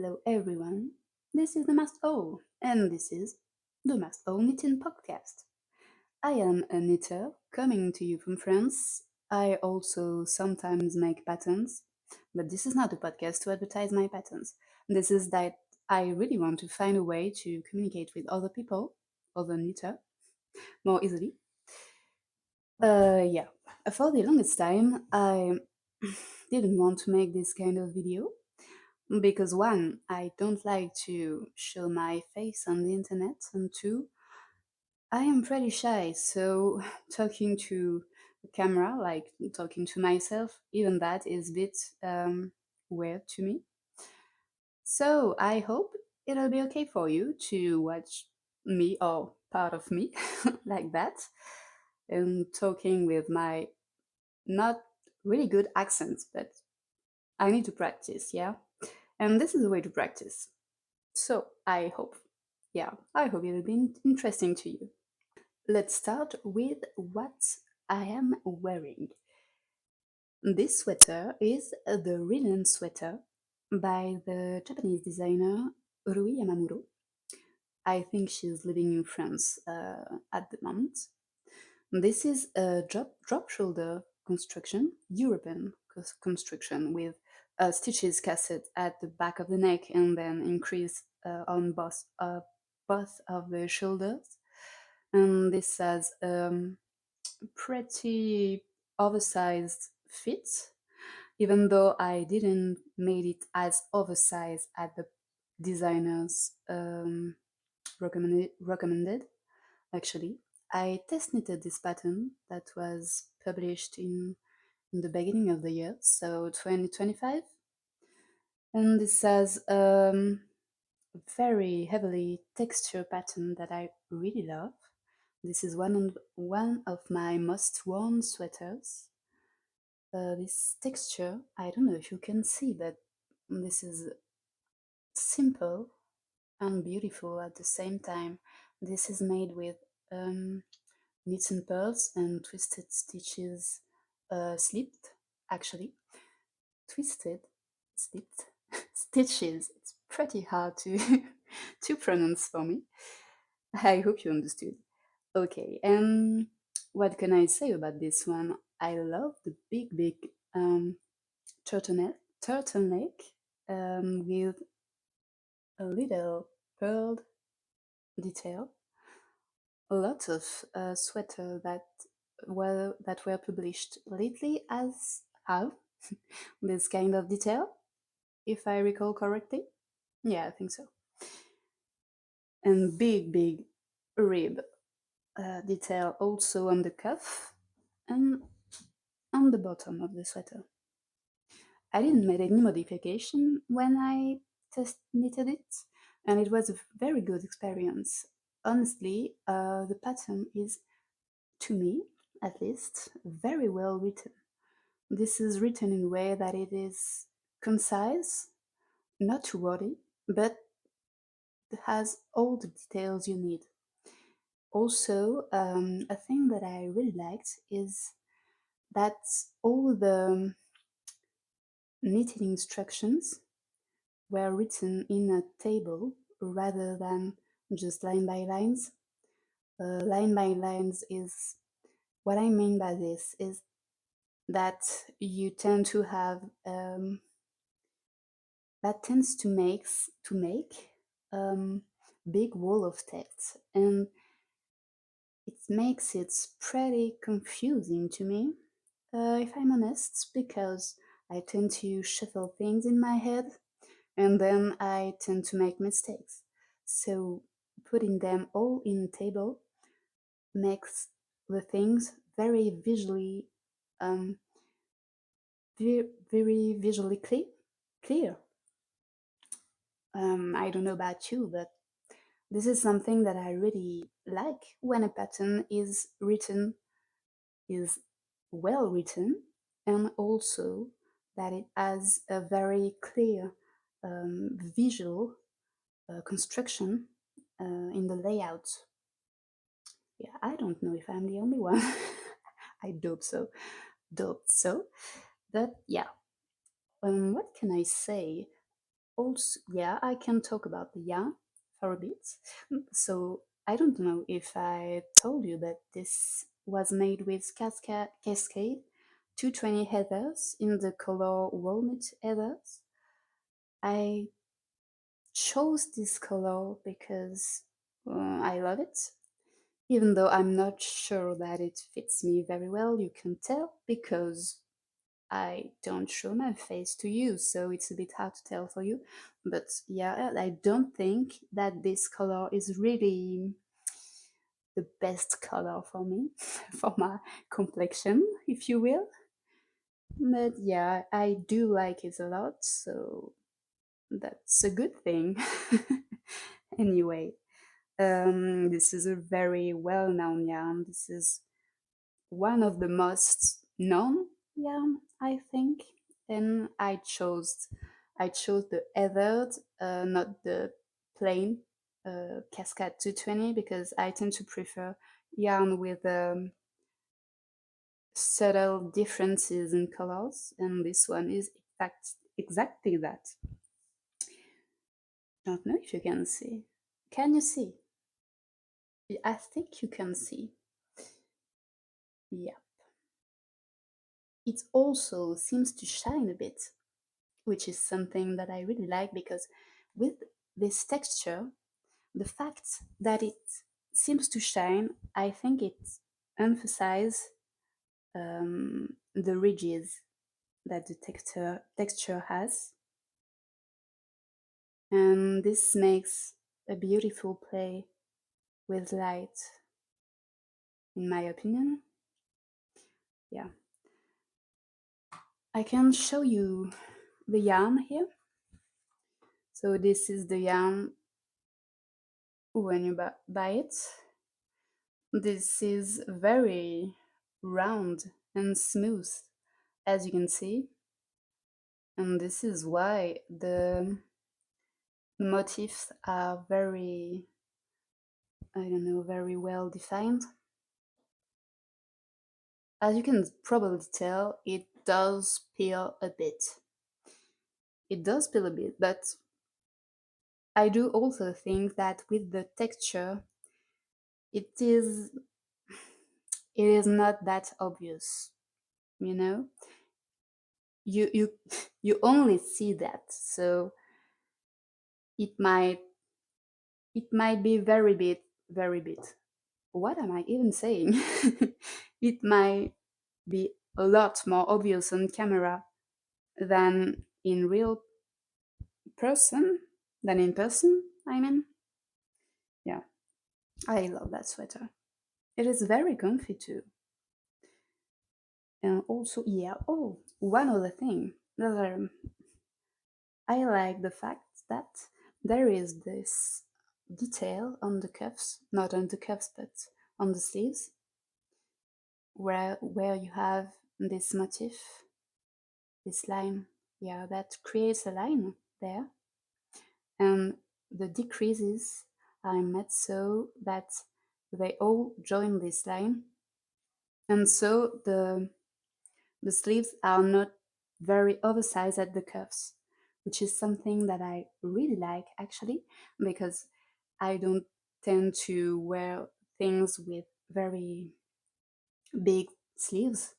Hello everyone, this is the Masked Owl, and this is the Masked Owl Knitting Podcast. I am a knitter coming to you from France. I also sometimes make patterns, but this is not a podcast to advertise my patterns. This is that I really want to find a way to communicate with other people, other knitter, more easily. Yeah, for the longest time, I didn't want to make this kind of video because one, I don't like to show my face on the internet, and two, I am pretty shy, so talking to the camera, like talking to myself, even that is a bit weird to me. So I hope it'll be okay for you to watch me or part of me like that, and talking with my not really good accent, but I need to practice, yeah? And this is a way to practice. So I hope, yeah, I hope it will be interesting to you. Let's start with what I am wearing. This sweater is the Rillen sweater by the Japanese designer Rui Yamamuro. I think she's living in France at the moment. This is a drop shoulder construction, European construction with stitches cast at the back of the neck and then increase on both of the shoulders. And this has pretty oversized fit, even though I didn't made it as oversized as the designers recommended. Actually, I test knitted this pattern that was published in the beginning of the year, so 2025, and this has very heavily texture pattern that I really love. This is one of my most worn sweaters. This texture, I don't know if you can see, but this is simple and beautiful at the same time. This is made with um, knits and pearls and twisted stitches, slipped actually, twisted, slipped stitches. It's pretty hard to to pronounce for me. I hope you understood. Okay, and what can I say about this one? I love the big um, turtleneck with a little pearl detail. A lot of sweater that were published lately as have this kind of detail, if I recall correctly. Yeah, I think so. And big rib detail also on the cuff and on the bottom of the sweater. I didn't make any modification when I test knitted it, and it was a very good experience. Honestly, the pattern is, to me at least, very well written. This is written in a way that it is concise, not too wordy, but has all the details you need. Also, a thing that I really liked is that all the knitting instructions were written in a table rather than just line by lines. Line by lines is what I mean by this is that you tend to have that tends to make big wall of text, and it makes it pretty confusing to me, if I'm honest, because I tend to shuffle things in my head and then I tend to make mistakes. So putting them all in a table makes the things very visually, um, very visually clear. I don't know about you, but this is something that I really like when a pattern is well written, and also that it has a very clear visual construction in the layout. Yeah, I don't know if I'm the only one. I dope so, dope so. But yeah, what can I say? Also, yeah, I can talk about the yarn for a bit. So I don't know if I told you that this was made with Cascade 220 heathers in the color walnut heathers. I chose this color because I love it. Even though I'm not sure that it fits me very well, you can tell because I don't show my face to you, so it's a bit hard to tell for you. But yeah, I don't think that this color is really the best color for me, for my complexion, if you will. But yeah, I do like it a lot, so that's a good thing. Anyway, this is a very well known yarn. This is one of the most known yarn, I think. And I chose the heathered, not the plain Cascade 220 because I tend to prefer yarn with subtle differences in colors, and this one is exactly that. Don't know if you can see. Can you see? I think you can see. Yeah. It also seems to shine a bit, which is something that I really like because with this texture, the fact that it seems to shine, I think it emphasizes the ridges that the texture has, and this makes a beautiful play with light, in my opinion. Yeah, I can show you the yarn here. So this is the yarn when you buy it. This is very round and smooth, as you can see, and this is why the motifs are very, I don't know, very well defined. As you can probably tell, it does peel a bit. It does peel a bit, but I do also think that with the texture, it is it is not that obvious, you know? You you only see that, so it might it might be very bit. What am I even saying? It might be a lot more obvious on camera than in real person, than in person, I mean. Yeah, I love that sweater. It is very comfy too. And also, yeah, oh, one other thing that I like the fact that there is this detail on the cuffs, not on the cuffs, but on the sleeves, where you have this motif, this line, yeah, that creates a line there, and the decreases are made so that they all join this line, and so the sleeves are not very oversized at the cuffs, which is something that I really like actually, because I don't tend to wear things with very big sleeves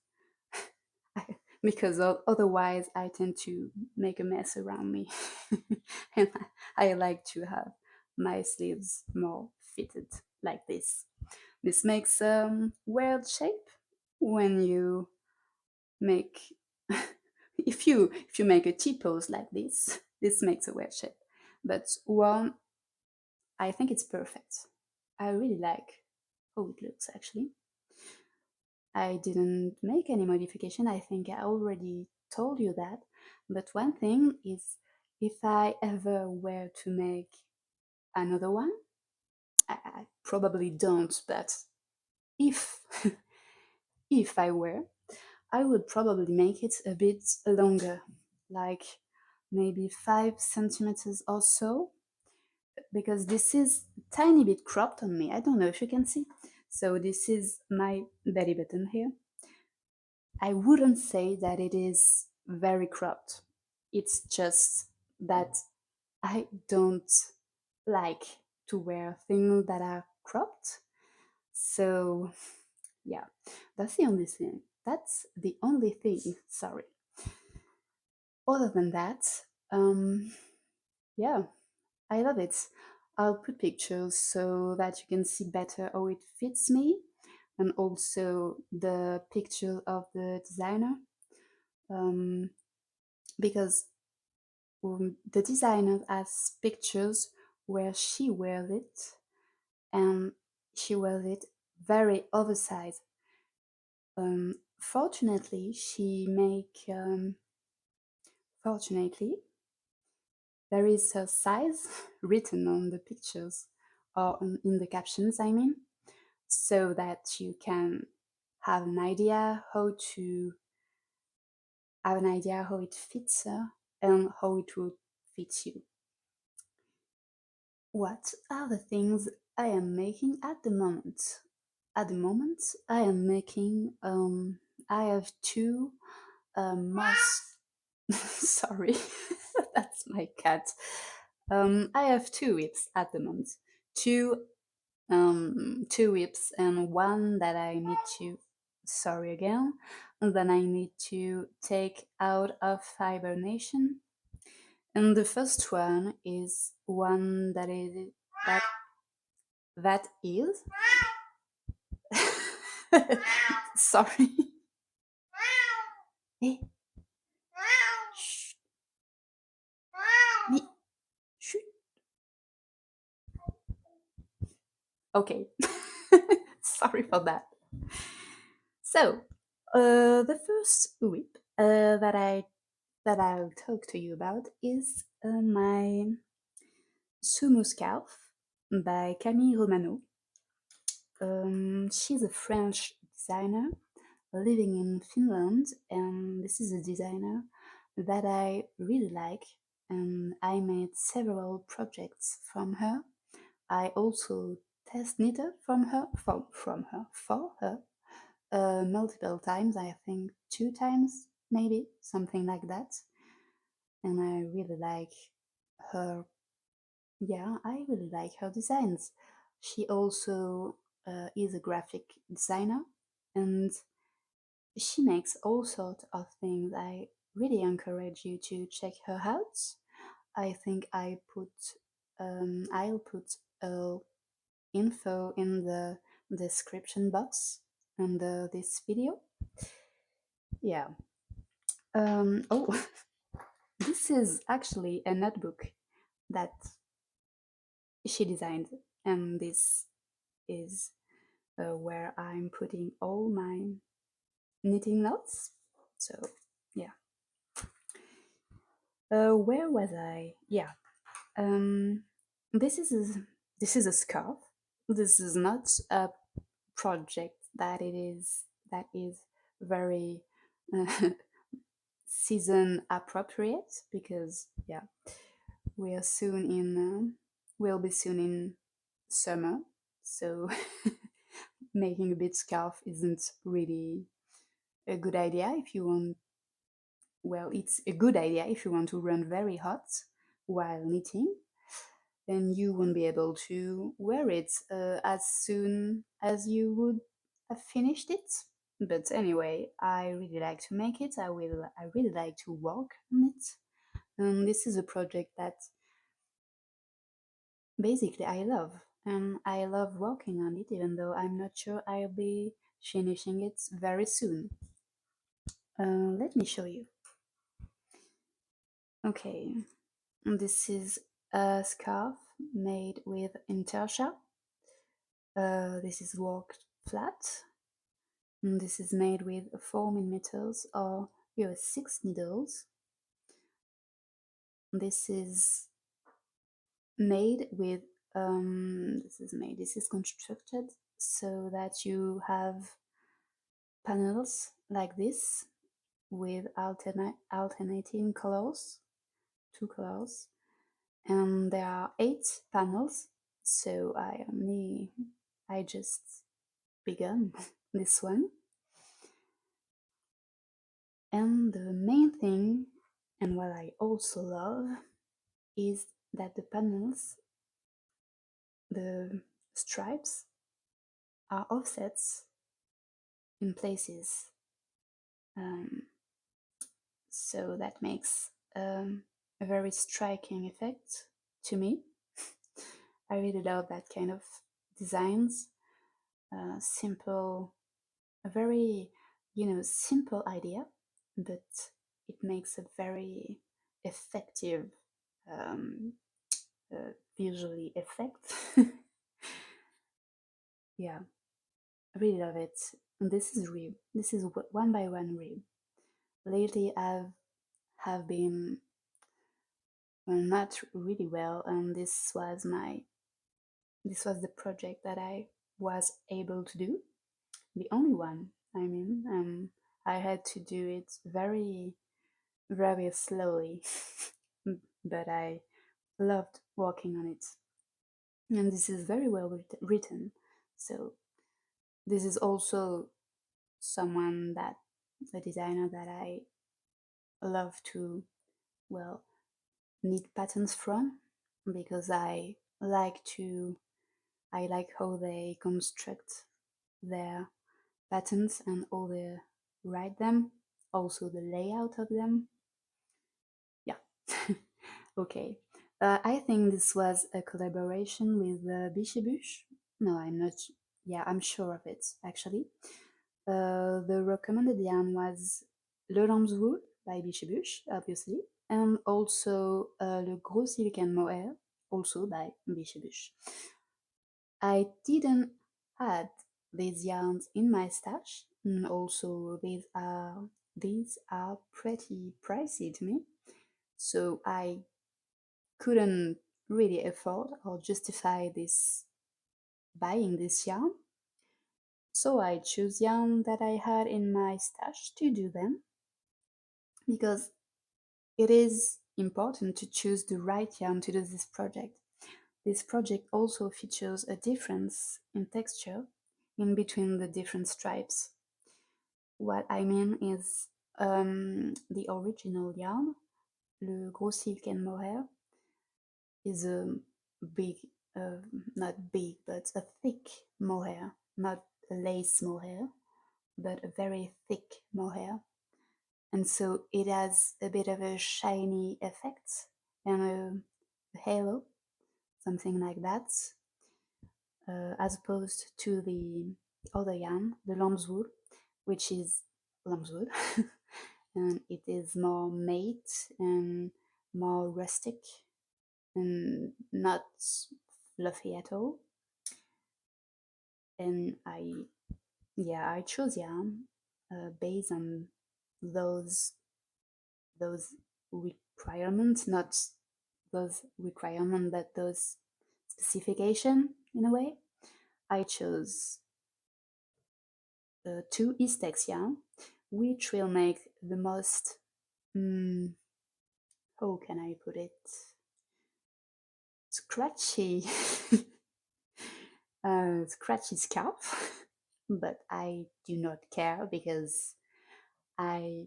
because otherwise I tend to make a mess around me. And I like to have my sleeves more fitted like this. This makes weird shape when you make if you make a T-pose like this makes a weird shape. But one, I think it's perfect. I really like how it looks actually. I didn't make any modification. I think I already told you that. But one thing is, if I ever were to make another one, I probably don't, but if if I were, I would probably make it a bit longer, like maybe 5 centimeters or so, because this is a tiny bit cropped on me. I don't know if you can see. So this is my belly button here. I wouldn't say that it is very cropped. It's just that I don't like to wear things that are cropped. So yeah, that's the only thing. That's the only thing. Sorry. Other than that, um, yeah, I love it. I'll put pictures so that you can see better how it fits me, and also the picture of the designer. Um, because the designer has pictures where she wears it, and she wears it very oversized. Fortunately, she make fortunately there is her size written on the pictures or in the captions. I mean, so that you can have an idea how it fits her and how it would fit you. What are the things I am making at the moment? At the moment, I am making. I have two moss. Sorry, that's my cat. I have two whips at the moment. Two two whips and one that I need to. Sorry again. And then I need to take out of hibernation. And the first one is one that that is sorry. Hey, shh, me, shh. Okay. Sorry for that. So, the first whip that I'll talk to you about is my Sumu scarf by Camille Romano. She's a French designer living in Finland, and this is a designer that I really like. And I made several projects from her. I also test knitted from her for her multiple times. I think two times, maybe something like that. And I really like her. Yeah, I really like her designs. She also is a graphic designer, and she makes all sorts of things. I really encourage you to check her out. I think I'll put info in the description box under this video. Yeah. Oh, this is actually a notebook that she designed, and this is where I'm putting all my knitting notes. So, yeah. Where was I? Yeah. Um, this is this is a scarf. This is not a project that is very uh, season appropriate, because yeah, we are soon in we'll be soon in summer, so making a bit scarf isn't really a good idea if you want. Well, it's a good idea if you want to run very hot while knitting, then you won't be able to wear it as soon as you would have finished it. But anyway, I really like to make it. I really like to work on it. And this is a project that basically I love. And I love working on it, even though I'm not sure I'll be finishing it very soon. Let me show you. Okay, this is a scarf made with intersha. This is worked flat. And this is made with 4 millimeters or US 6 needles. This is made with this is constructed so that you have panels like this with alternating colors, two colors, and there are 8 panels. So I just begun this one. And the main thing, and what I also love, is that the panels, the stripes, are offsets in places. Um, so that makes a very striking effect to me. I really love that kind of designs. Simple, a very, simple idea, but it makes a very effective, um, visually effect. Yeah, I really love it. And this is real. This is one by one real. Lately, have been, well, not really well, and this was the project that I was able to do, the only one. I mean, I had to do it very, very slowly, but I loved working on it. And this is very well written. So this is also someone that a designer that I love to, well, need patterns from, because I like how they construct their patterns and how they write them, also the layout of them. Yeah. Okay. I think this was a collaboration with Bichebush. No, I'm not. Yeah, I'm sure of it actually. The recommended yarn was Le Lambswool by Bichebush, obviously, and also Le Gros Silken Mohair, also by Bichebush. I didn't had these yarns in my stash, and also these are pretty pricey to me, so I couldn't really afford or justify this buying this yarn. So I choose yarn that I had in my stash to do them, because it is important to choose the right yarn to do this project. This project also features a difference in texture in between the different stripes. What I mean is, the original yarn, Le Gros Silken Mohair, is a big, uh, not big, but a thick mohair, not a lace mohair, but a very thick mohair. And so it has a bit of a shiny effect and a halo, something like that, as opposed to the other yarn, the lambswool, which is lambswool, and it is more matte and more rustic and not fluffy at all. And I chose yarn based on those those requirements, not those requirements, but those specification in a way. I chose two Eastex yarn, which will make the most, mm, how can I put it, scratchy, scratchy scarf. But I do not care because I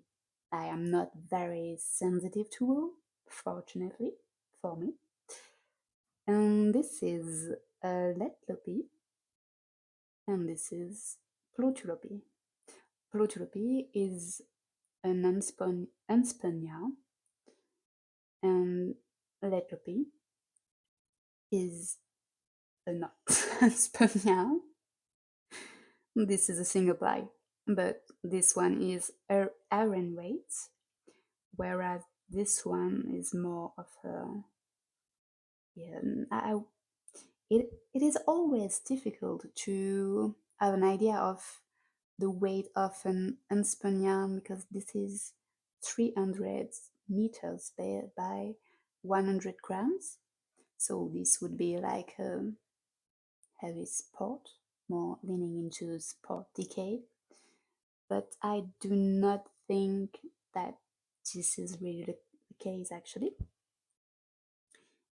I am not very sensitive to wool, fortunately for me. And this is Letlopi, and this is Plutulopi. Plutulopi is an unspun yarn, and Letlopi is a not unspun yarn. This is a single ply, but this one is iron weight, whereas this one is more of a, yeah. It is always difficult to have an idea of the weight of an unspun yarn, because this is 300 meters by 100 grams. So this would be like a heavy sport, more leaning into sport decay. But I do not think that this is really the case actually.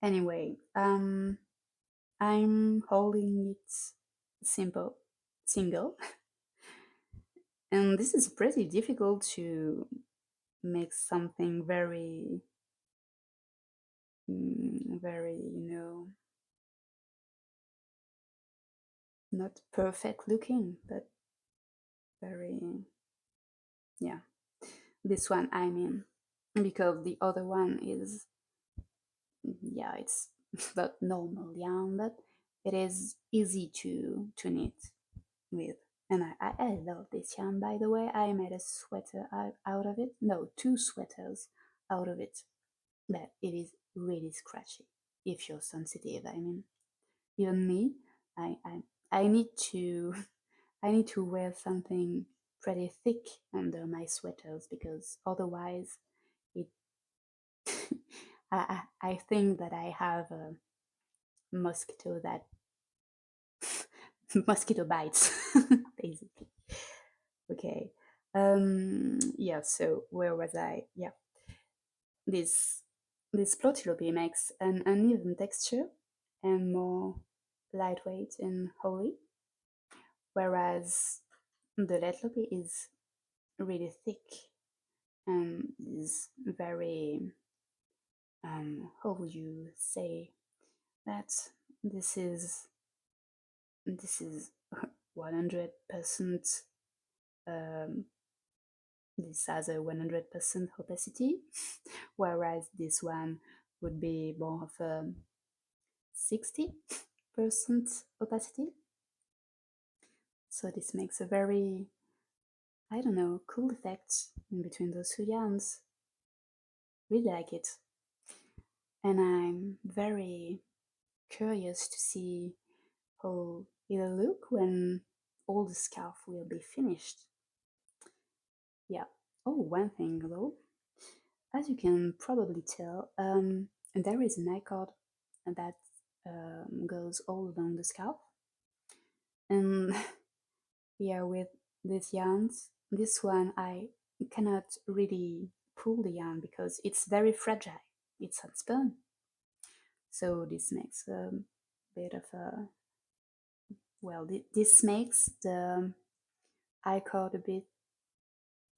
Anyway, I'm holding it simple, single, and this is pretty difficult to make something very, very, not perfect looking, but very, yeah. This one, I mean, because the other one is, yeah, it's not normal yarn, but it is easy to knit with. And I love this yarn, by the way. I made a sweater out of it. No, two sweaters out of it. But it is really scratchy if you're sensitive. I mean, even me, I, I, I need to I need to wear something pretty thick under my sweaters because otherwise it I think that I have a mosquito that mosquito bites basically. Okay. Yeah, so where was I? Yeah. This this plotillopy makes an uneven texture and more lightweight and holey, whereas the letlopi is really thick and is very how would you say that this is 100% um, this has a 100% opacity, whereas this one would be more of a 60% opacity. So this makes a very, I don't know, cool effect in between those two yarns. Really like it. And I'm very curious to see how it'll look when all the scarf will be finished. Yeah. Oh, one thing though, as you can probably tell, there is an I-cord that goes all along the scarf. And yeah, with these yarns, this one I cannot really pull the yarn because it's very fragile. It's unspun. So this makes a bit of a, well, this makes the I-cord a bit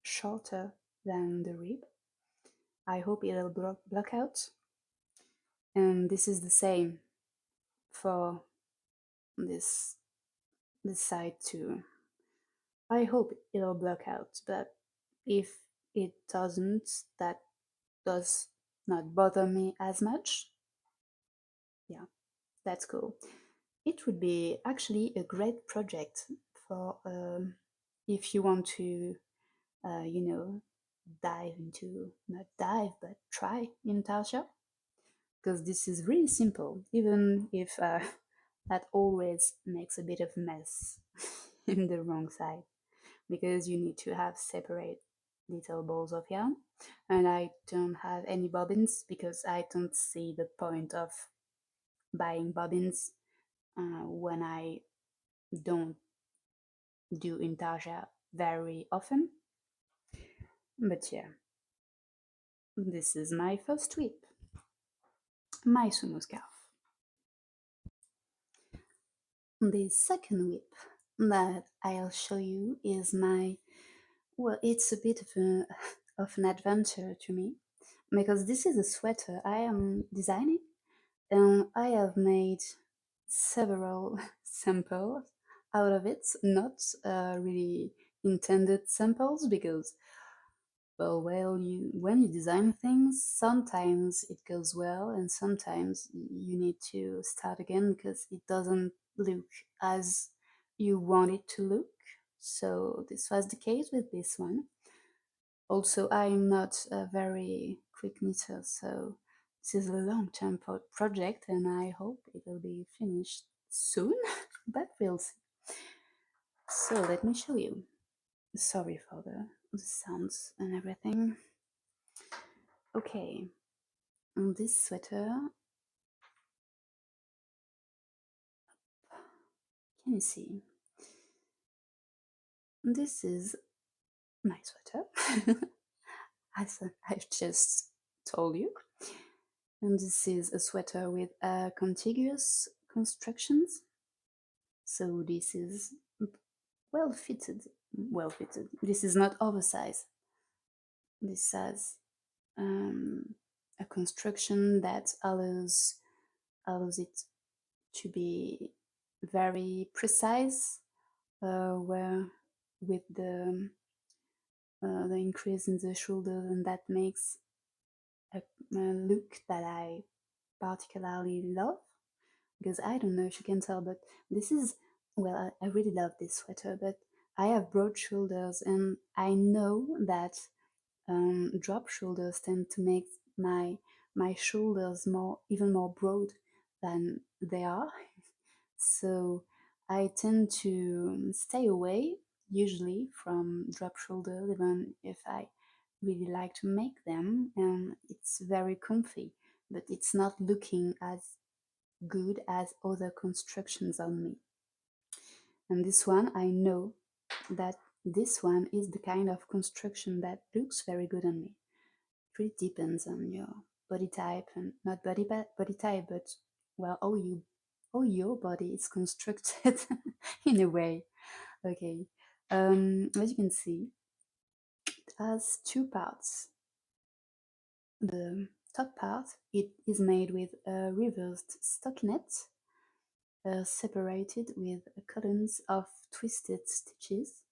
shorter than the rib. I hope it'll block out. And this is the same for this this side too. I hope it'll block out, but if it doesn't, that does not bother me as much. Yeah, that's cool. It would be actually a great project for if you want to, you know, dive into, not dive, but try intarsia, because this is really simple, even if that always makes a bit of mess in the wrong side, because you need to have separate little balls of yarn, and I don't have any bobbins because I don't see the point of buying bobbins when I don't do intarsia very often. But yeah, this is my first whip, my Sumu scarf. The second whip that I'll show you is my, well, it's a bit of, of an adventure to me because this is a sweater I am designing and I have made several samples out of it, not really intended samples because, well, you when you design things, sometimes it goes well and sometimes you need to start again because it doesn't look as you want it to look. So this was the case with this one. Also, I'm not a very quick knitter, so this is a long-term project and I hope it will be finished soon, but we'll see. So let me show you. Sorry for the sounds and everything. Okay, on this sweater, can you see? This is my sweater, as I've just told you. And this is a sweater with contiguous constructions. So this is well fitted. Well fitted. This is not oversized. This has a construction that allows it to be very precise, where with the increase in the shoulders, and that makes a look that I particularly love. Because I don't know if you can tell, but this is, well, I really love this sweater, but I have broad shoulders, and I know that drop shoulders tend to make my shoulders more, even more broad than they are. So I tend to stay away usually from drop shoulders, even if I really like to make them, and it's very comfy, but it's not looking as good as other constructions on me. And this one, I know that this one is the kind of construction that looks very good on me. It really depends on your body type, and not body type, but well, all your body is constructed in a way. Okay. As you can see, it has two parts. The top part, it is made with a reversed stockinette, separated with cottons of twisted stitches.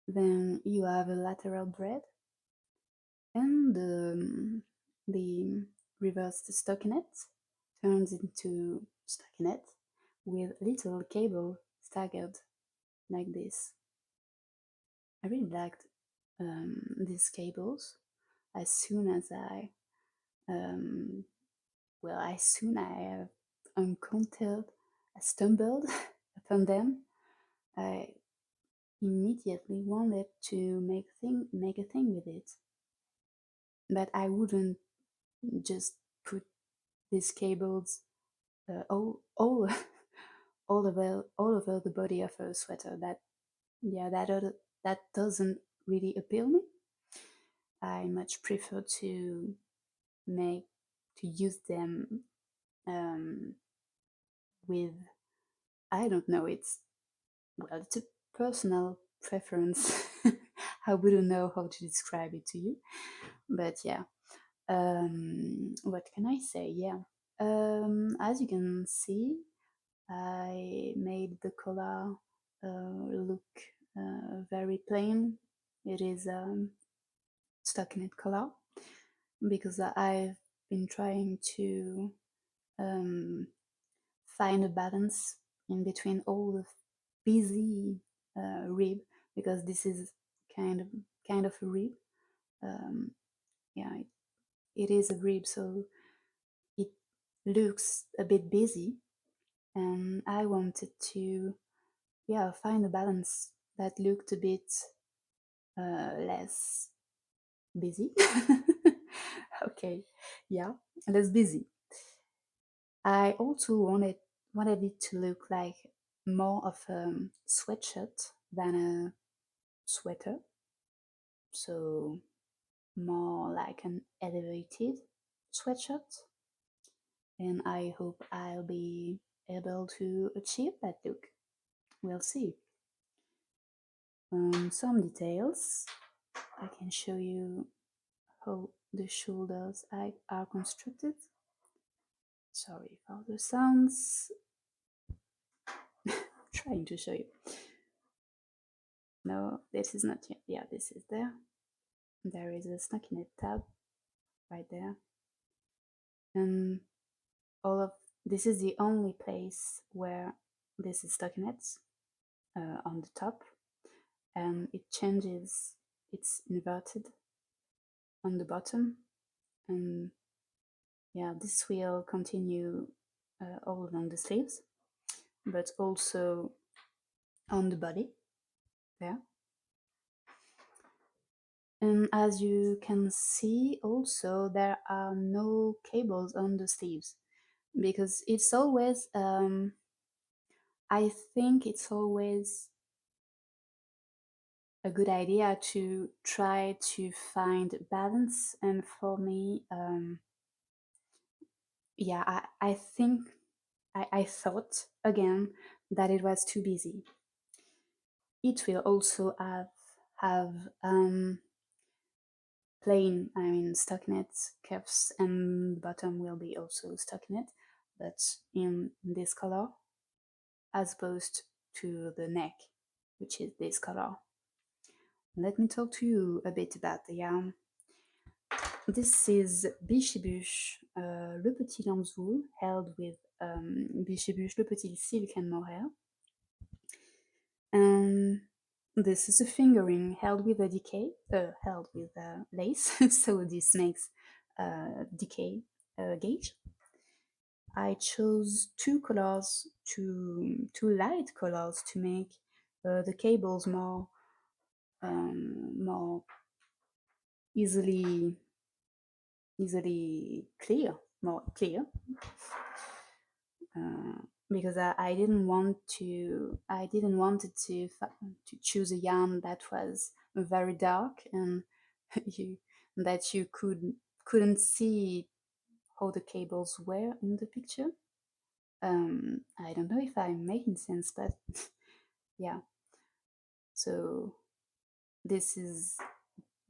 Then you have a lateral braid, and the reversed stockinette turns into stockinette with little cable staggered like this. I really liked these cables. As soon as um, as soon I have encountered, I stumbled upon them, I immediately wanted to make a thing with it. But I wouldn't just put these cables all all over the body of a sweater. That yeah that doesn't really appeal me. I much prefer make to use them um, with, I don't know, it's a personal preference. I wouldn't know how to describe it to you, but yeah. What can I say? Yeah. As you can see, I made the collar look very plain. It is stockinette collar because I've been trying to um, find a balance in between all the busy rib, because this is kind of a rib. Um, yeah, it is a rib, so it looks a bit busy, and I wanted to find a balance that looked a bit less busy. Okay, yeah, less busy. I also wanted it to look like more of a sweatshirt than a sweater, so more like an elevated sweatshirt, and I hope I'll be able to achieve that look. We'll see. Some details. I can show you how the shoulders are constructed. Sorry for the sounds. Trying to show you. No, this is not yet. Yeah, this is there. There is a stockinette tab right there. And all of this is the only place where this is stockinette on the top, and it changes, it's inverted on the bottom, and yeah, this will continue all along the sleeves, but also on the body there. And as you can see, also there are no cables on the sleeves, because it's always I think it's always a good idea to try to find balance. And for me, I think I thought again that it was too busy. It will also have plain, I mean stockinette cuffs, and the bottom will be also stockinette, but in this color, as opposed to the neck, which is this color. Let me talk to you a bit about the yarn. This is Bichibuche Le Petit Lambswool, held with Bichibuche Le Petit Silk and Mohair. And this is a fingering held with a decay, held with a lace, so this makes decay gauge. I chose two light colors to make the cables more easily clear, more clear. Uh, because I didn't want to choose a yarn that was very dark and you that you couldn't see how the cables were in the picture. I don't know if I'm making sense, but yeah. So this is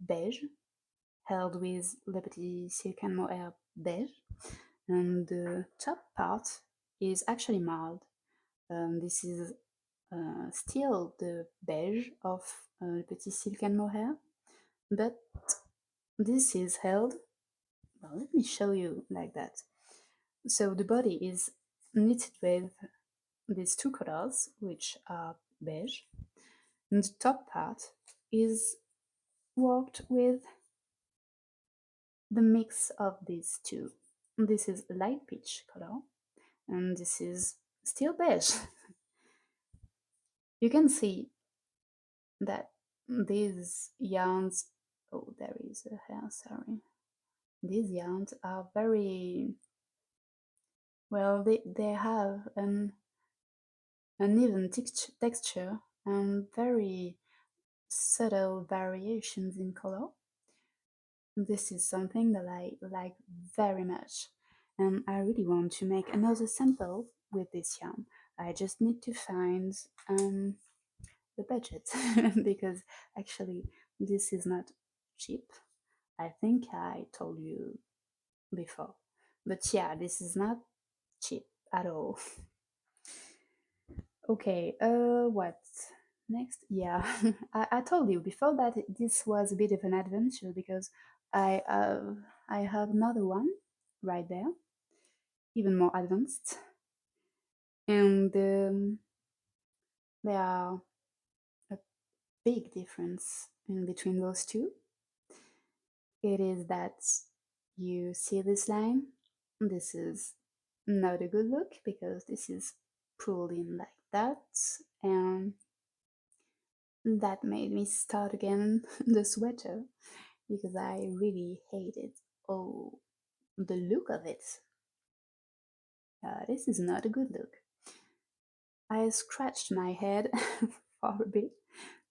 beige, held with Le Petit Silk and Mohair beige, and the top part is actually marled. This is still the beige of Le Petit Silk and Mohair, but this is held. Well, let me show you like that. So the body is knitted with these two colors, which are beige, and the top part is worked with the mix of these two. This is light peach color, and this is still beige. You can see that these yarns, oh, there is a hair, sorry. These yarns are very, well, they have an uneven texture and very subtle variations in color. This is something that I like very much, and I really want to make another sample with this yarn. I just need to find the budget because actually this is not cheap. I think I told you before, but yeah, this is not cheap at all. Okay, what next? Yeah, I told you before that this was a bit of an adventure because I have another one right there, even more advanced, and there are a big difference in between those two. It is that you see this line. This is not a good look because this is pulled in like that, and that made me start again the sweater because I really hated oh the look of it. This is not a good look. I scratched my head for a bit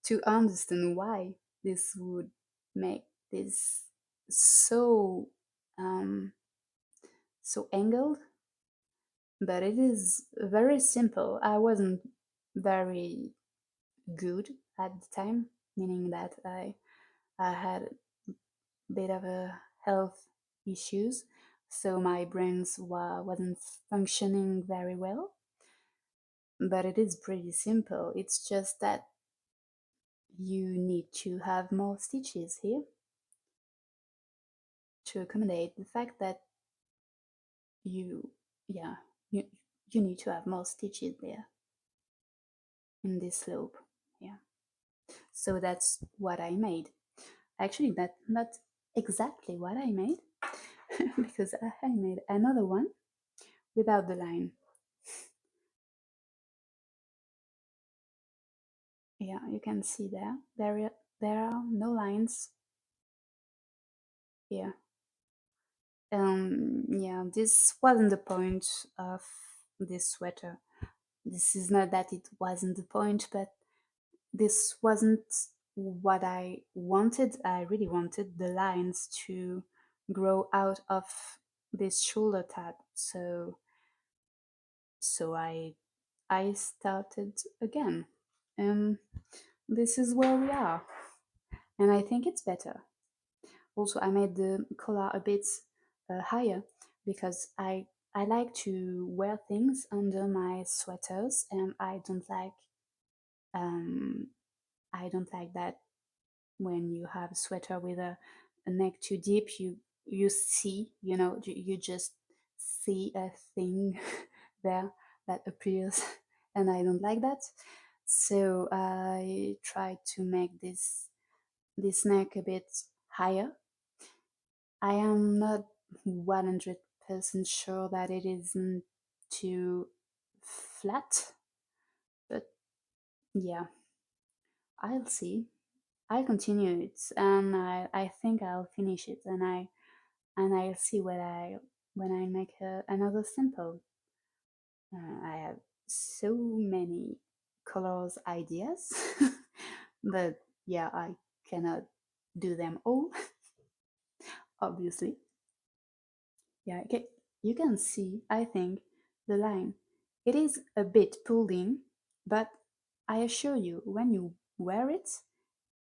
to understand why this would make this so um, so angled, but it is very simple. I wasn't very good at the time, meaning that I had bit of a health issues, so my brains wasn't functioning very well. But it is pretty simple. It's just that you need to have more stitches here to accommodate the fact that you, yeah, you you need to have more stitches there in this slope. Yeah. So that's what I made. Actually, that not exactly what I made because I made another one without the line. Yeah, you can see there are no lines here. Yeah, this wasn't the point of this sweater. This is not that it wasn't the point, but this wasn't what I wanted. I really wanted the lines to grow out of this shoulder tab. So I started again. And this is where we are. And I think it's better. Also, I made the collar a bit higher because I like to wear things under my sweaters, and um, I don't like that when you have a sweater with a neck too deep. You see, you just see a thing there that appears, and I don't like that. So I try to make this neck a bit higher. I am not 100% sure that it isn't too flat, but yeah, I'll see. I'll continue it, and I think I'll finish it, and I'll see when I make another sample. I have so many colors ideas, but yeah, I cannot do them all, obviously. Yeah, okay. You can see, I think, the line. It is a bit pulling, but I assure you, when you wear it,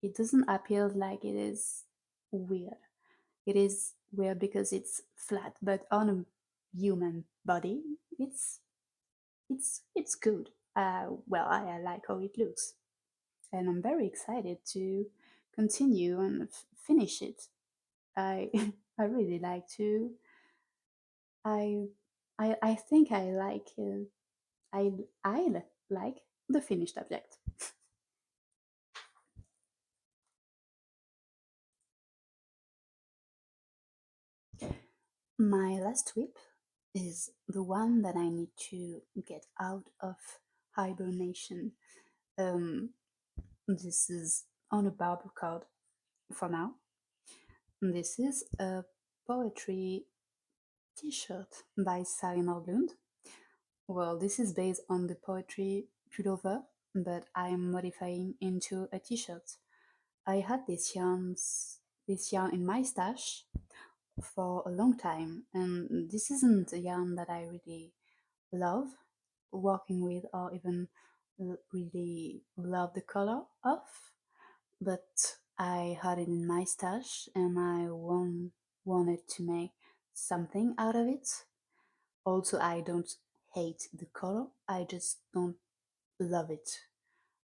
it doesn't appear like it is weird. It is weird because it's flat, but on a human body, it's good. Well, I like how it looks, and I'm very excited to continue and finish it. I I really like to. I I think I like like the finished object. My last whip is the one that I need to get out of hibernation. Um, this is on a barber card for now. This is a poetry t-shirt by Sari Nordlund. Well, this is based on the poetry pullover, but I'm modifying into a t-shirt. I had this yarn in my stash for a long time, and this isn't a yarn that I really love working with or even really love the color of, but I had it in my stash and wanted to make something out of it. Also, I don't hate the color, I just don't love it.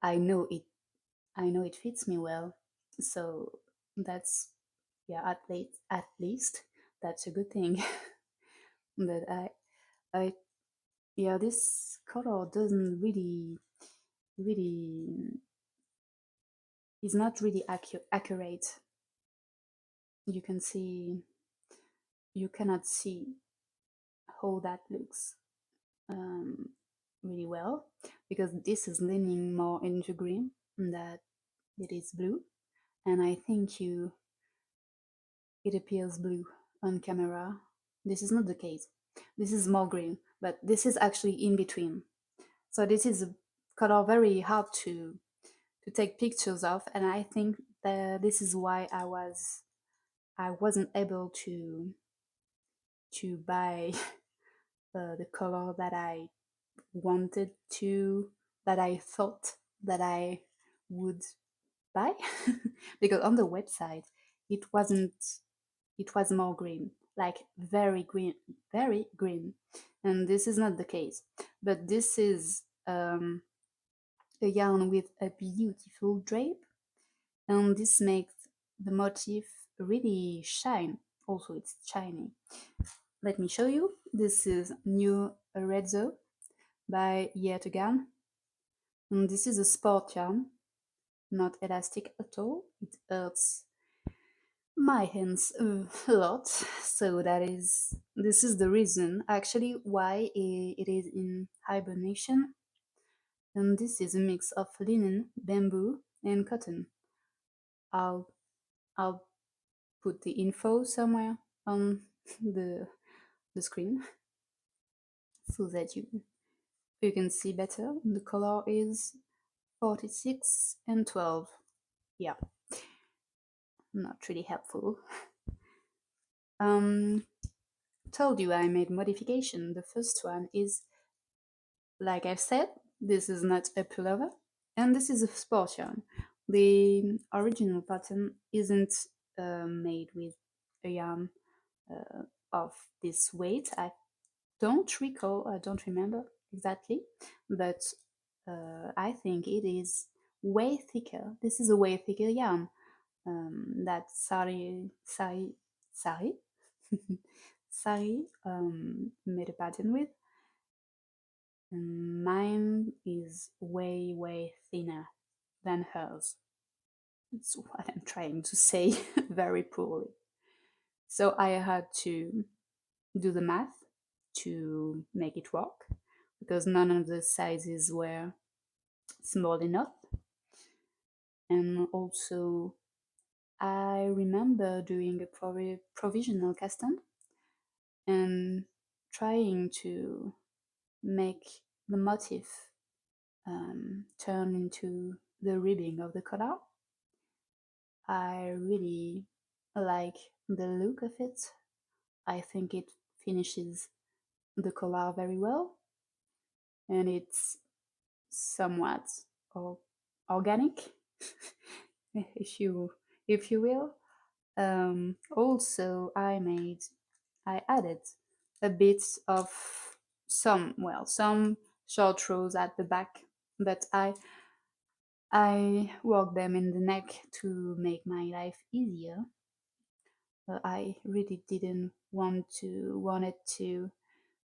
I know it I know it fits me well, so that's yeah, at least that's a good thing. But I yeah, this color doesn't really is not really accurate. You can see you cannot see how that looks um, really well because this is leaning more into green that it is blue, and I think you it appears blue on camera. This is not the case. This is more green, but this is actually in between. So this is a color very hard to take pictures of, and I think that this is why I wasn't able to buy the color that I wanted to that I thought that I would buy because on the website it wasn't it was more green, like very green, and this is not the case. But this is a yarn with a beautiful drape, and this makes the motif really shine. Also, it's shiny. Let me show you. This is New Arezzo by Yet Again, and this is a sport yarn, not elastic at all. It hurts my hands a lot, so this is the reason actually why it is in hibernation. And this is a mix of linen, bamboo, and cotton. I'll I'll put the info somewhere on the the screen so that you can see better. The color is 46 and 12. Yeah, not really helpful. Um, told you I made modification. The first one is, like I've said, this is not a pullover, and this is a sport yarn. The original pattern isn't made with a yarn of this weight. I don't recall, I don't remember exactly, but I think it is way thicker. This is a way thicker yarn that Sari, Sari made a pattern with. And mine is way thinner than hers. That's what I'm trying to say very poorly. So I had to do the math to make it work because none of the sizes were small enough. And also, I remember doing a provisional cast on and trying to make the motif turn into the ribbing of the collar. I really like the look of it. I think it finishes the collar very well, and it's somewhat or- organic, if you will. Also, I added a bit of some short rows at the back, but I worked them in the neck to make my life easier. I really didn't wanted to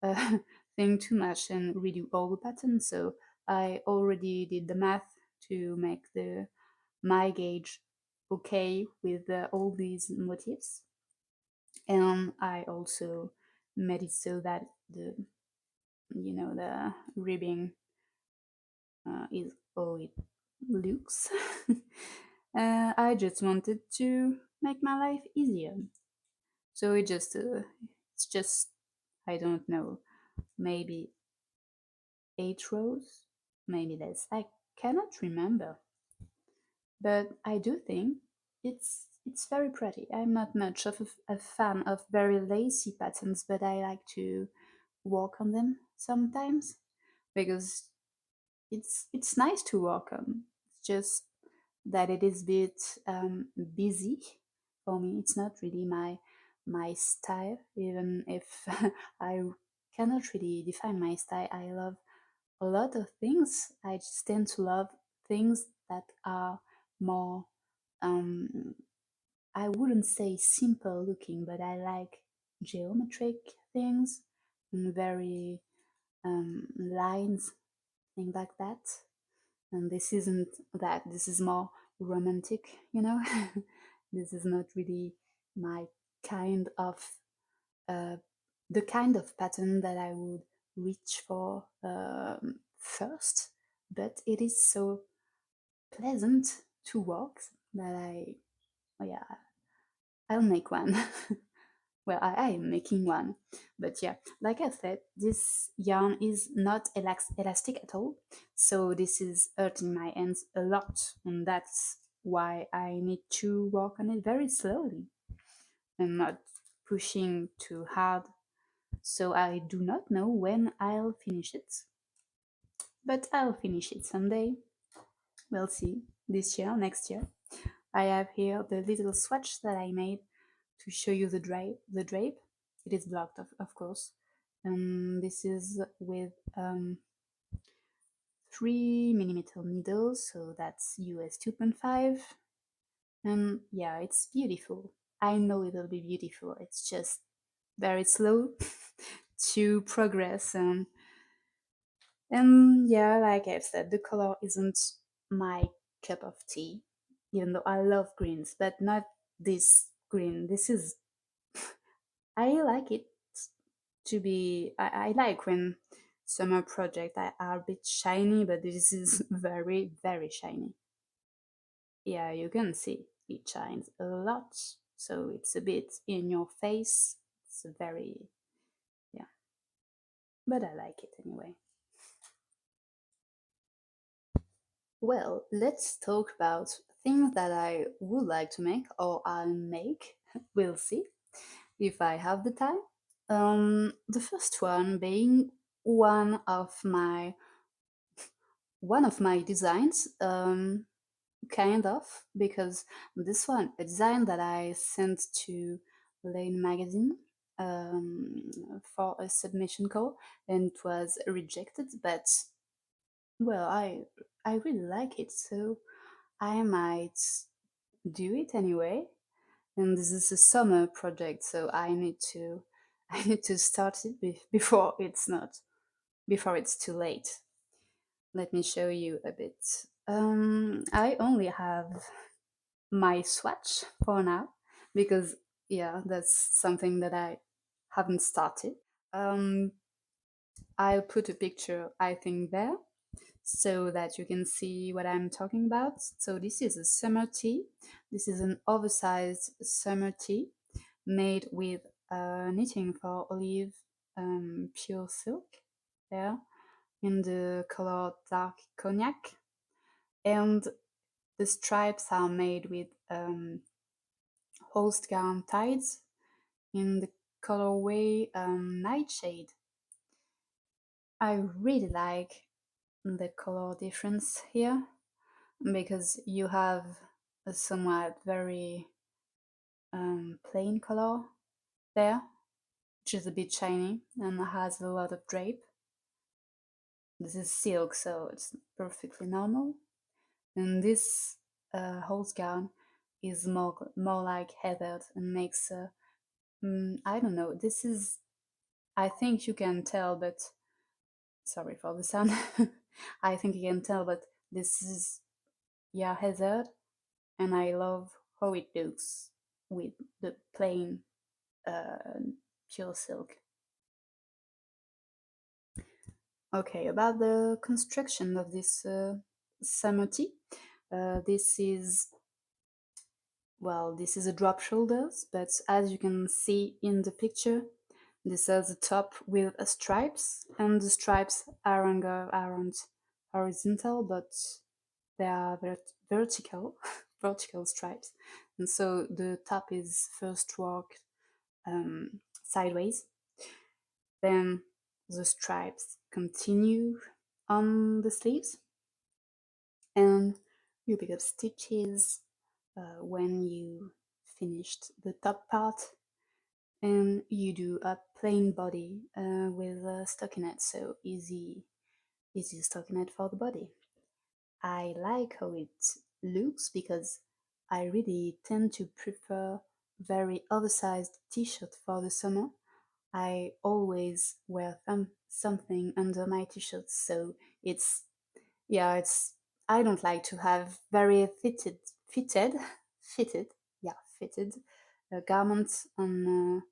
uh, think too much and redo all the patterns, so I already did the math to make the my gauge okay with all these motifs, and I also made it so that the ribbing is all it looks. I just wanted to make my life easier, so it's just I don't know, maybe 8 rows, maybe less. I cannot remember, but I do think it's very pretty. I'm not much of a fan of very lacy patterns, but I like to work on them sometimes because it's nice to work on. It's just that it is a bit busy for me. It's not really my style, even if I cannot really define my style. I love a lot of things. I just tend to love things that are more, um, I wouldn't say simple looking, but I like geometric things and very lines, things like that. And this isn't that, this is more romantic. This is not really my kind of uh, the kind of pattern that I would reach for first, but it is so pleasant to walk that oh yeah, I'll make one. Well, I am making one, but yeah, like I said, this yarn is not elastic at all, so this is hurting my hands a lot, and that's why I need to work on it very slowly and not pushing too hard. So I do not know when I'll finish it, but I'll finish it someday. We'll see. This year, next year. I have here the little swatch that I made to show you the drape. It is blocked, of course. This is with 3 millimeter needles, so that's US 2.5. And yeah, it's beautiful. I know it'll be beautiful. It's just very slow to progress. And yeah, like I've said, the color isn't my cup of tea, even though I love greens, but not this green. This is, I like it to be, I like when summer projects are a bit shiny, but this is very shiny. Yeah, you can see it shines a lot, so it's a bit in your face. It's very, yeah, but I like it anyway. Well, let's talk about things that I would like to make or I'll make. We'll see if I have the time. The first one being one of my one of my designs. kind of, because this one, a design that I sent to Lane magazine for a submission call, and it was rejected. But well, I really like it, so I might do it anyway. And this is a summer project, so I need to I need to start it before it's not before it's too late. Let me show you a bit. I only have my swatch for now because yeah, that's something that I haven't started. Um, I'll put a picture, I think, there so that you can see what I'm talking about. So this is a summer tea. This is an oversized summer tea made with knitting for olive pure silk there in the color dark cognac, and the stripes are made with host gown ties in the colorway nightshade. I really like the color difference here because you have a somewhat very plain color there, which is a bit shiny and has a lot of drape. This is silk, so it's perfectly normal. And this hose gown is more like heathered and makes I don't know. This is, I think you can tell, but sorry for the sound. I think you can tell, but this is yeah heathered, and I love how it looks with the plain uh, pure silk. Okay, about the construction of this summer tea. This is well, this is a drop shoulders, but as you can see in the picture, this has a top with stripes, and the stripes aren't horizontal, but they are vertical, vertical stripes. And so the top is first worked sideways, then the stripes continue on the sleeves, and you pick up stitches when you finished the top part, and you do a plain body with a stockinette, so easy stockinette for the body. I like how it looks because I really tend to prefer very oversized t-shirt for the summer. I always wear something under my t-shirts, so it's yeah, it's I don't like to have very fitted, fitted, yeah, fitted garments on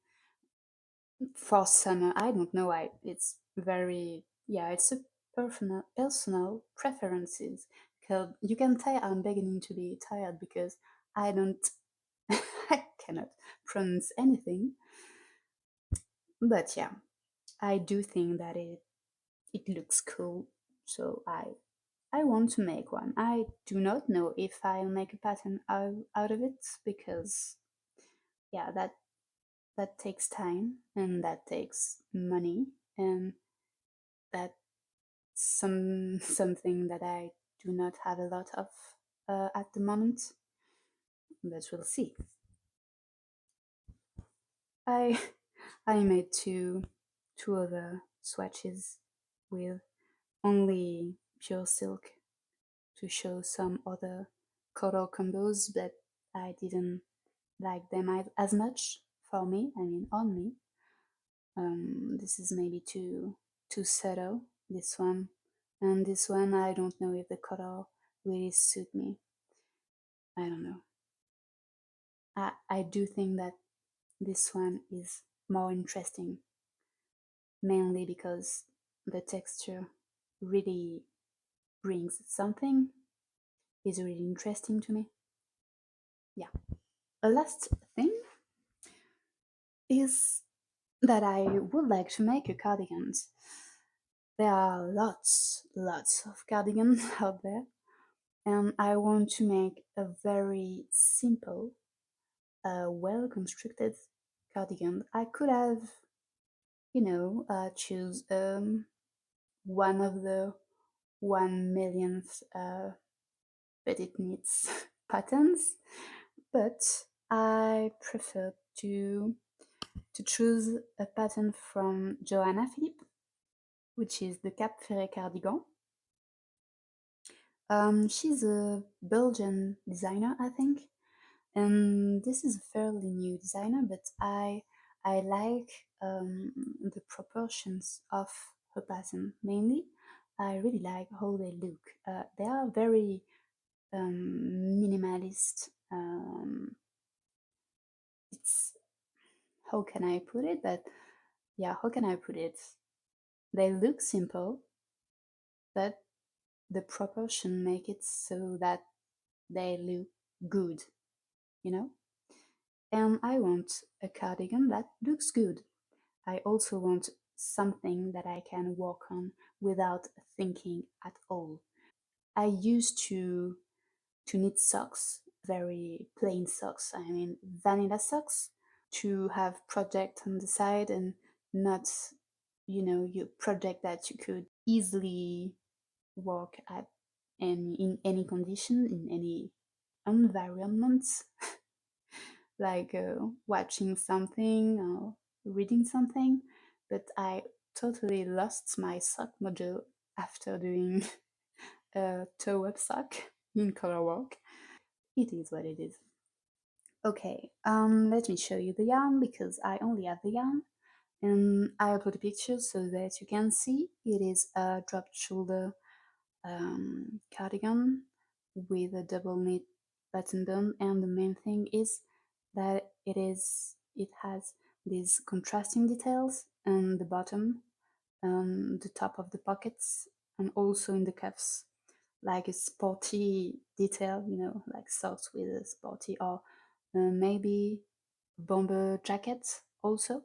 for summer. I don't know why. It's very yeah. It's a personal preferences. Because you can tell I'm beginning to be tired because I don't I cannot pronounce anything. But yeah, I do think that it looks cool. So I want to make one. I do not know if I'll make a pattern out of it because yeah, that takes time and that takes money, and that's something that I do not have a lot of at the moment, but we'll see. I I made two other swatches with only pure silk to show some other color combos, but I didn't like them as much for me. I mean, on me. This is maybe too subtle. This one and this one. I don't know if the color really suit me. I don't know. I do think that this one is more interesting, mainly because the texture really brings something. Is really interesting to me. Yeah. A last thing is that I would like to make a cardigans. There are lots of cardigans out there, and I want to make a very simple, well constructed cardigan. I could have, choose one of the 1 millionth but it needs patterns. But I prefer to choose a pattern from Joanna Filip, which is the Cap Ferret cardigan. She's a Belgian designer, I think, and this is a fairly new designer, but I like the proportions of her pattern mainly. I really like how they look. They are very minimalist. It's how can I put it? But yeah, how can I put it? They look simple, but the proportion make it so that they look good, you know? And I want a cardigan that looks good. I also want something that I can walk on without thinking at all. I used to knit socks, very plain socks, I mean vanilla socks, to have project on the side and not, your project that you could easily work at any in any condition, in any environment, like watching something or reading something. But I totally lost my sock mojo after doing a toe up sock in color work. It is what it is. Okay, let me show you the yarn because I only have the yarn, and I upload a picture so that you can see. It is a drop shoulder cardigan with a double knit button down, and the main thing is that it has these contrasting details on the bottom, the top of the pockets, and also in the cuffs, like a sporty detail, like socks with a sporty, or maybe bomber jackets also.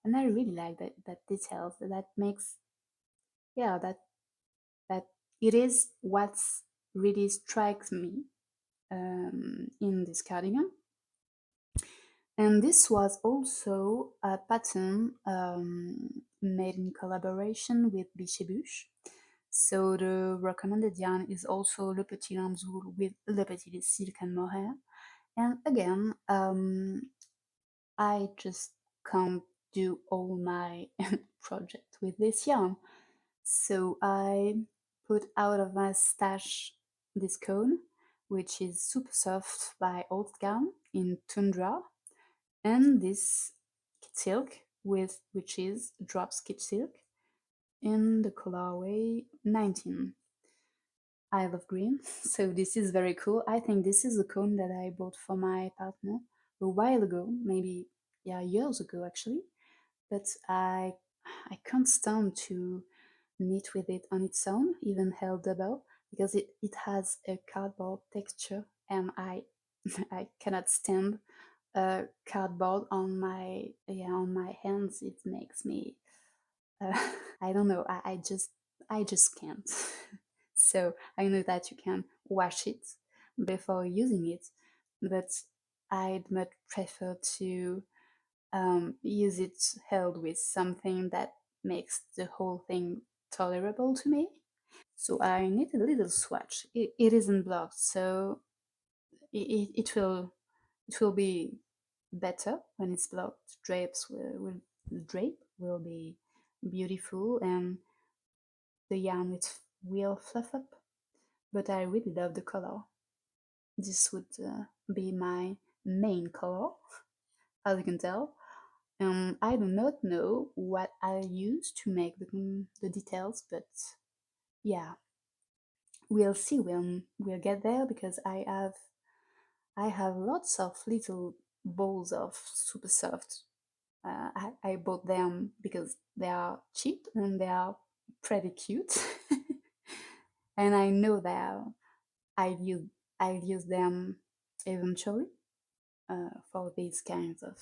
And I really like that details. That makes, yeah, that it is what really strikes me in this cardigan. And this was also a pattern made in collaboration with Bichebuche. So the recommended yarn is also Le Petit Lamzoul with Le Petit Silk and Mohair. And again, I just can't do all my project with this yarn. So I put out of my stash this cone, which is super soft by Old Gown in Tundra, and this kit silk with which is drops kit silk in the colorway 19. I love green, so this is very cool. I think this is a cone that I bought for my partner a while ago, maybe, yeah, years ago actually. But I can't stand to knit with it on its own, even held double, because it has a cardboard texture, and I I cannot stand cardboard on my hands. It makes me uh, I don't know. I just can't. So I know that you can wash it before using it, but I'd much prefer to use it held with something that makes the whole thing tolerable to me. So I need a little swatch. It isn't blocked, so it will be better when it's blocked. Drapes will the drape will be beautiful, and the yarn will fluff up. But I really love the color. This would be my main color, as you can tell. I do not know what I'll use to make the details, but yeah, we'll see when we'll get there, because I have lots of little balls of super soft. I bought them because they are cheap and they are pretty cute, and I know that I'll use I'll use them eventually for these kinds of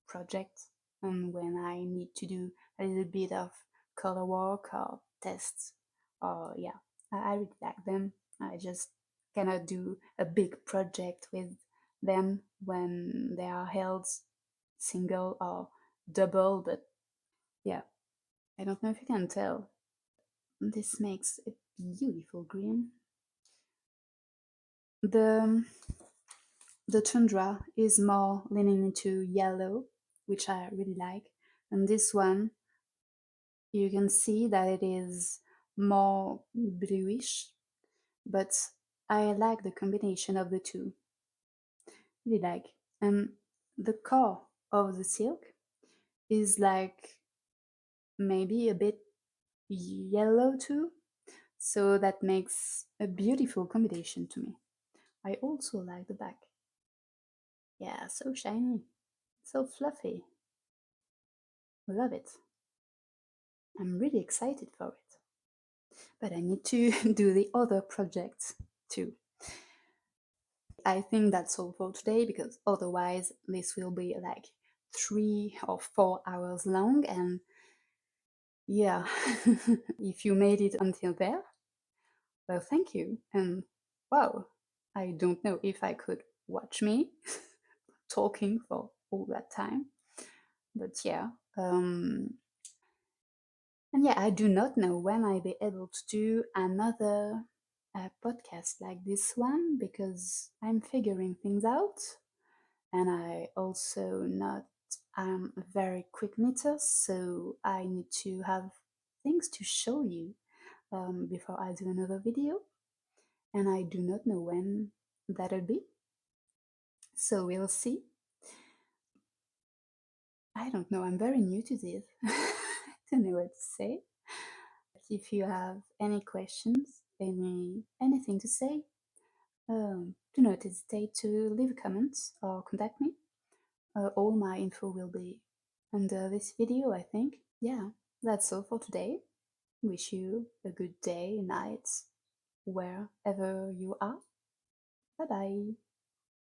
projects, and when I need to do a little bit of color work or tests, or yeah, I really like them. I just cannot do a big project with them when they are held single or double, but yeah, I don't know if you can tell. This makes a beautiful green. The the tundra is more leaning into yellow, which I really like. And this one, you can see that it is more bluish, but I like the combination of the two. Really like. And the core of the silk is like maybe a bit yellow too, so that makes a beautiful combination to me. I also like the back. Yeah, so shiny, so fluffy. Love it. I'm really excited for it. But I need to do the other projects too. I think that's all for today because otherwise this will be like 3 or 4 hours long. And yeah, if you made it until there, well, thank you. And wow, I don't know if I could watch me talking for all that time. But yeah, and yeah, I do not know when I'll be able to do another podcast like this one because I'm figuring things out, and I also not am a very quick knitter, so I need to have things to show you before I do another video, and I do not know when that'll be. So we'll see. I don't know. I'm very new to this. I don't know what to say. If you have any questions, anything to say, do not hesitate to leave a comment or contact me. All my info will be under this video, I think. Yeah, that's all for today. Wish you a good day, night, wherever you are. Bye bye.